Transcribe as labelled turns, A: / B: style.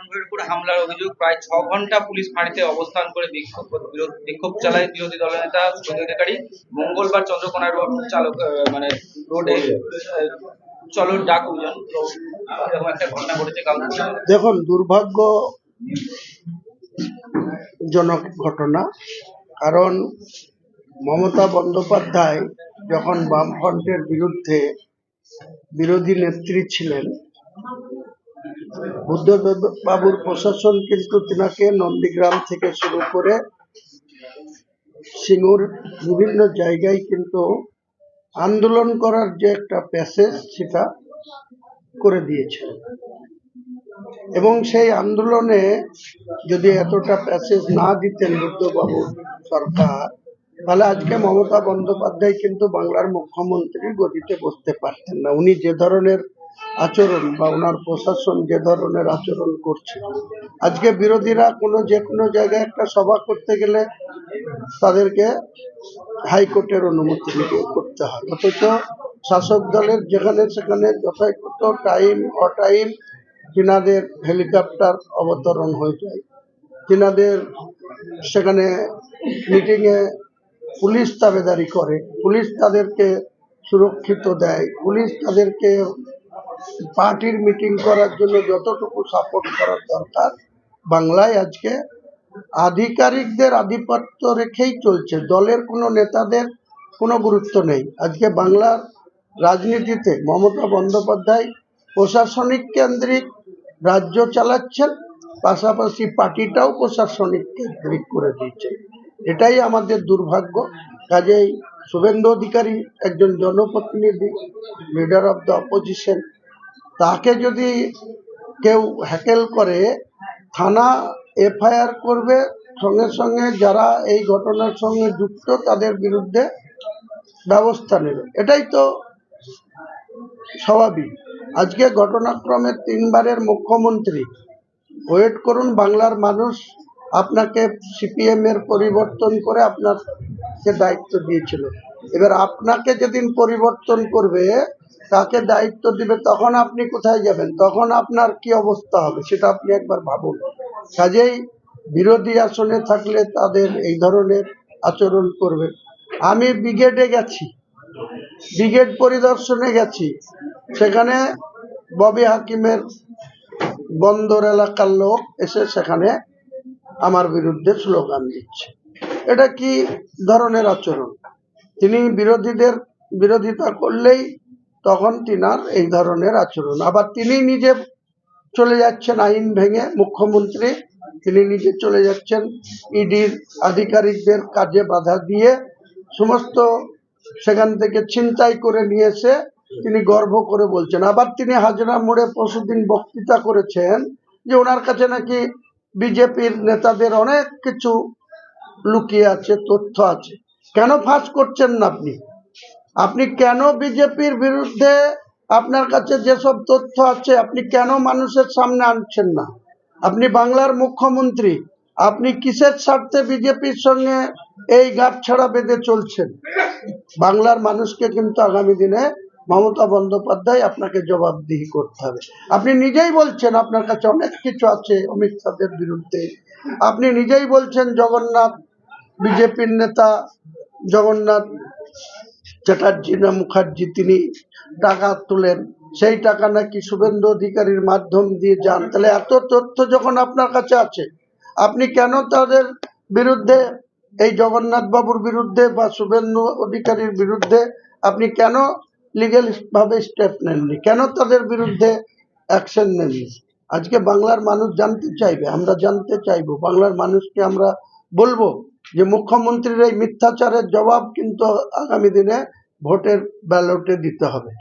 A: কনভয়ের উপরে হামলার অভিযোগ, প্রায় 6 ঘন্টা পুলিশ ফাঁড়িতে অবস্থান করে বিক্ষোভ চালায় বিরোধী দলনেতা শুভেন্দু অধিকারী। মঙ্গলবার চন্দ্রকোনা রোড চালক মানে রোডে চলোর ডাক অভিযান, তো এরকম একটা ঘটনা ঘটেছে কাল।
B: দেখুন, দুর্ভাগ্যজনক ঘটনা। কারণ মমতা বন্দ্যোপাধ্যায় যখন বামফ্রন্টের বিরুদ্ধে বিরোধী নেত্রী ছিলেন, বুদ্ধবাবুর প্রশাসন কিন্তু তিনাকে নন্দীগ্রাম থেকে শুরু করে সিঙ্গুর বিভিন্ন জায়গায় কিন্তু আন্দোলন করার যে একটা প্যাসেজ সেটা করে দিয়েছিল। এবং সেই আন্দোলনে যদি এতটা প্যাসেজ না দিতেন বুদ্ধবাবু সরকার, তাহলে আজকে মমতা বন্দ্যোপাধ্যায় কিন্তু বাংলার মুখ্যমন্ত্রীর গদিতে বসতে পারতেন না। উনি যে ধরনের আচরণ বা ওনার প্রশাসন যে ধরনের আচরণ করছে, আজকে বিরোধীরা যে কোনো জায়গায় একটা সভা করতে গেলে তাদেরকে হাইকোর্টের অনুমতি নিয়ে করতে হয়, অথচ শাসক দলের যেখানে সেখানে যথাযথ টাইম অটাইম তিনাদের হেলিকপ্টার অবতরণ হয়ে যায়, তিনাদের সেখানে মিটিংয়ে পুলিশ তাবেদারি করে, পুলিশ তাদেরকে সুরক্ষিত দেয়, পুলিশ তাদেরকে পার্টির মিটিং করার জন্য যতটুকু সাপোর্ট করার দরকার বাংলায় আজকে আধিকারিকদের আধিপত্য রেখেই চলছে। দলের কোনো নেতাদের কোনো গুরুত্ব নেই। আজকে বাংলার রাজনীতিতে মমতা বন্দ্যোপাধ্যায় প্রশাসনিক কেন্দ্রিক রাজ্য চালাচ্ছেন, পাশাপাশি পার্টিটাও প্রশাসনিক কেন্দ্রিক করে দিয়েছে। এটাই আমাদের দুর্ভাগ্য। কাজেই শুভেন্দু অধিকারী একজন জনপ্রতিনিধি, লিডার অফ দ্য অপোজিশন, তাকে যদি কেউ হ্যাকেল করে, থানা এফআইআর করবে, সঙ্গে সঙ্গে যারা এই ঘটনার সঙ্গে যুক্ত তাদের বিরুদ্ধে ব্যবস্থা নেবে। এটাই তো স্বাভাবিক। আজকে ঘটনাক্রমে 3 বারের মুখ্যমন্ত্রী। ওয়েট করুন, বাংলার মানুষ আপনাকে সিপিএম এর পরিবর্তন করে আপনাকে দায়িত্ব দিয়েছিল। এবার আপনাকে যেদিন পরিবর্তন করবে, তাকে দায়িত্ব দিবে, তখন আপনি কোথায় যাবেন? তখন আপনার কি অবস্থা হবে সেটা আপনি একবার ভাবুন। কাজেই বিরোধী আসনে থাকলে তাদের এই ধরনের আচরণ করবে। আমি ব্রিগেডে গেছি, ব্রিগেড পরিদর্শনে গেছি, সেখানে ববি হাকিমের বন্দর এলাকার লোক এসে সেখানে আমার বিরুদ্ধে স্লোগান দিচ্ছে। এটা কি ধরনের আচরণ? তিনি বিরোধীদের বিরোধিতা করলেই তখন তিনার এই ধরনের আচরণ। আবার তিনি নিজে চলে যাচ্ছেন আইন ভেঙে, মুখ্যমন্ত্রী তিনি নিজে চলে যাচ্ছেন ইডির আধিকারিকদের কাজে বাধা দিয়ে, সমস্ত সেখান থেকে ছিনতাই করে নিয়ে এসে তিনি গর্ব করে বলছেন। আবার তিনি হাজরা মোড়ে পরশুদিন বক্তৃতা করেছেন যে ওনার কাছে নাকি বিজেপির নেতাদের অনেক কিছু লুকিয়ে আছে, তথ্য আছে। কেন ফাঁস করছেন না আপনি? আপনি কেন বিজেপির বিরুদ্ধে আপনার কাছে যেসব তথ্য আছে আপনি কেন মানুষের সামনে আনছেন না? আপনি বাংলার মুখ্যমন্ত্রী, আপনি কিসের স্বার্থে বিজেপির সঙ্গে এই গাঁটছড়া বেঁধে চলছেন? বাংলার মানুষকে কিন্তু আগামী দিনে মমতা বন্দ্যোপাধ্যায় আপনাকে জবাবদিহি করতে হবে। আপনি নিজেই বলছেন আপনার কাছে অনেক কিছু আছে অমিত শাহের বিরুদ্ধে। আপনি নিজেই বলছেন জগন্নাথ, বিজেপির নেতা জগন্নাথ চ্যাটার্জি না মুখার্জি, তিনি টাকা তুলেন, সেই টাকা নাকি শুভেন্দু অধিকারীর মাধ্যম দিয়ে যান। তাহলে এত তথ্য যখন আপনার কাছে আছে, আপনি কেন তাদের বিরুদ্ধে, এই জগন্নাথ বাবুর বিরুদ্ধে বা শুভেন্দু অধিকারীর বিরুদ্ধে আপনি কেন লিগ্যাল ভাবে স্টেপ নেননি? কেন তাদের বিরুদ্ধে অ্যাকশন নেননি? আজকে বাংলার মানুষ জানতে চাইবে, আমরা জানতে চাইবো। বাংলার মানুষকে আমরা বলবো যে মুখ্যমন্ত্রীর এই মিথ্যাচারের জবাব কিন্তু আগামী দিনে ভোটের ব্যালটে দিতে হবে।